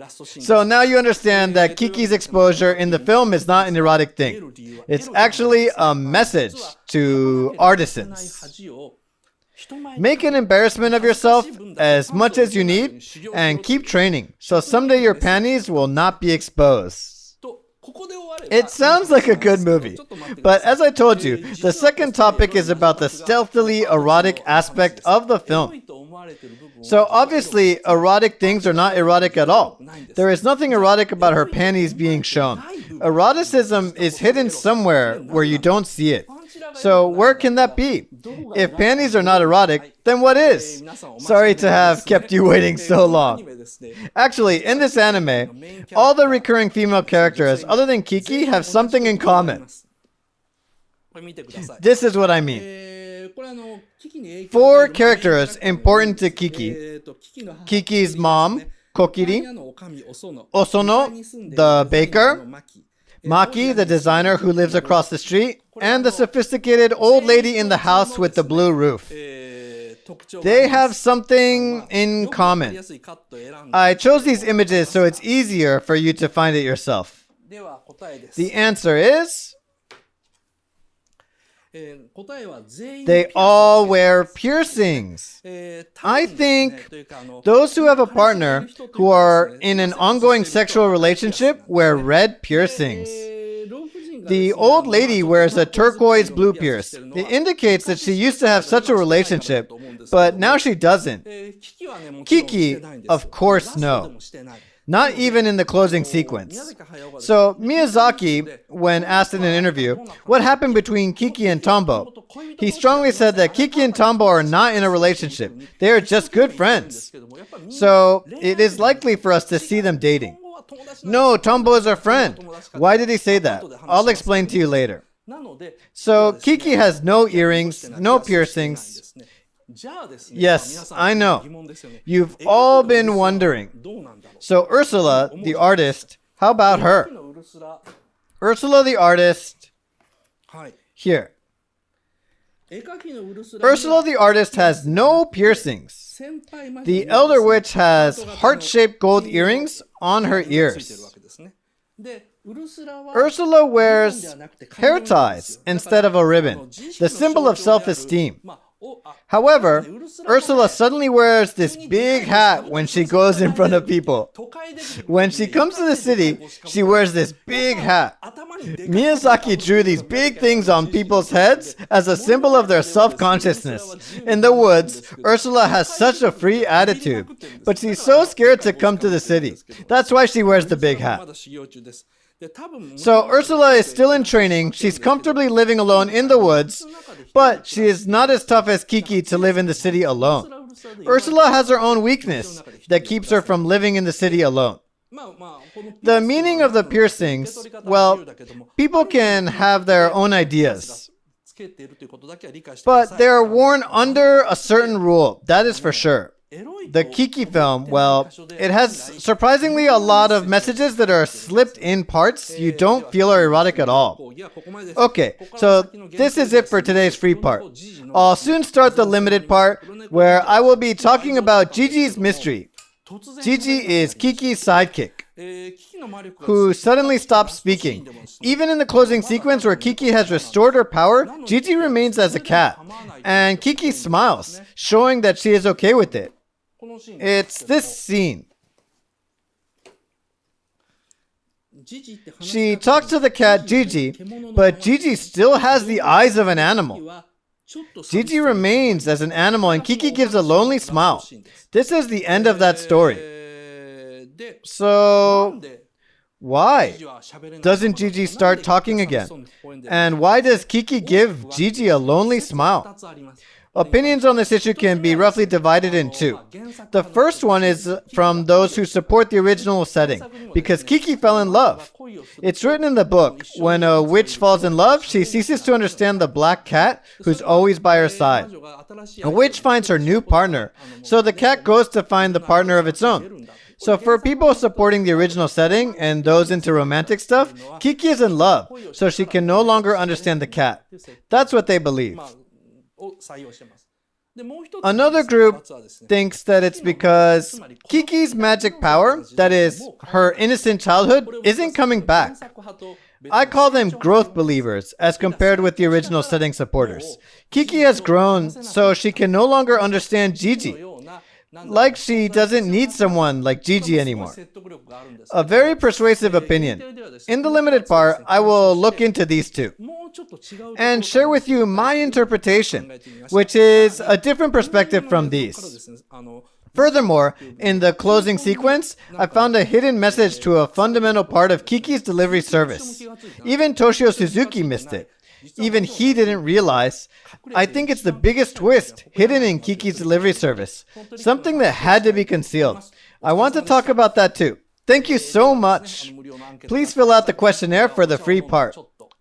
So now you understand that Kiki's exposure in the film is not an erotic thing. It's actually a message to artisans. Make an embarrassment of yourself as much as you need and keep training, so someday your panties will not be exposed. It sounds like a good movie, but as I told you, the second topic is about the stealthily erotic aspect of the film. So obviously, erotic things are not erotic at all. There is nothing erotic about her panties being shown. Eroticism is hidden somewhere where you don't see it. So where can that be? If panties are not erotic, then what is? Sorry to have kept you waiting so long. Actually, in this anime, all the recurring female characters, other than Kiki, have something in common. This is what I mean. 4 characters important to Kiki. Kiki's mom, Kokiri, Osono, the baker, Maki, the designer who lives across the street, and the sophisticated old lady in the house with the blue roof. They have something in common. I chose these images so it's easier for you to find it yourself. The answer is... they all wear piercings. I think those who have a partner who are in an ongoing sexual relationship wear red piercings. The old lady wears a turquoise blue pierce. It indicates that she used to have such a relationship, but now she doesn't. Kiki, of course, no. Not even in the closing sequence. So Miyazaki, when asked in an interview what happened between Kiki and Tombo, he strongly said that Kiki and Tombo are not in a relationship. They are just good friends. So it is likely for us to see them dating. No, Tombo is our friend. Why did he say that? I'll explain to you later. So Kiki has no earrings, no piercings. Yes, I know. You've all been wondering. So Ursula, the artist, how about her? Ursula, the artist, here. Ursula, the artist, has no piercings. The elder witch has heart-shaped gold earrings on her ears. Ursula wears hair ties instead of a ribbon, the symbol of self-esteem. However, Ursula suddenly wears this big hat when she goes in front of people. When she comes to the city, she wears this big hat. Miyazaki drew these big things on people's heads as a symbol of their self-consciousness. In the woods, Ursula has such a free attitude, but she's so scared to come to the city. That's why she wears the big hat. So Ursula is still in training. She's comfortably living alone in the woods, but she is not as tough as Kiki to live in the city alone. Ursula has her own weakness that keeps her from living in the city alone. The meaning of the piercings, well, people can have their own ideas, but they are worn under a certain rule, that is for sure. The Kiki film, well, it has surprisingly a lot of messages that are slipped in parts you don't feel are erotic at all. Okay, so this is it for today's free part. I'll soon start the limited part where I will be talking about Gigi's mystery. Gigi is Kiki's sidekick, who suddenly stops speaking. Even in the closing sequence where Kiki has restored her power, Gigi remains as a cat, and Kiki smiles, showing that she is okay with it. It's this scene. She talks to the cat Gigi, but Gigi still has the eyes of an animal. Gigi remains as an animal and Kiki gives a lonely smile. This is the end of that story. So, why doesn't Gigi start talking again? And why does Kiki give Gigi a lonely smile? Opinions on this issue can be roughly divided in two. The first one is from those who support the original setting, because Kiki fell in love. It's written in the book, when a witch falls in love, she ceases to understand the black cat who's always by her side. A witch finds her new partner, so the cat goes to find the partner of its own. So for people supporting the original setting and those into romantic stuff, Kiki is in love, so she can no longer understand the cat. That's what they believe. Another group thinks that it's because Kiki's magic power, that is, her innocent childhood, isn't coming back. I call them growth believers as compared with the original setting supporters. Kiki has grown, so she can no longer understand Gigi. Like she doesn't need someone like Gigi anymore. A very persuasive opinion. In the limited part, I will look into these two and share with you my interpretation, which is a different perspective from these. Furthermore, in the closing sequence, I found a hidden message to a fundamental part of Kiki's delivery service. Even Toshio Suzuki missed it. Even he didn't realize. I think it's the biggest twist hidden in Kiki's delivery service. Something that had to be concealed. I want to talk about that too. Thank you so much. Please fill out the questionnaire for the free part.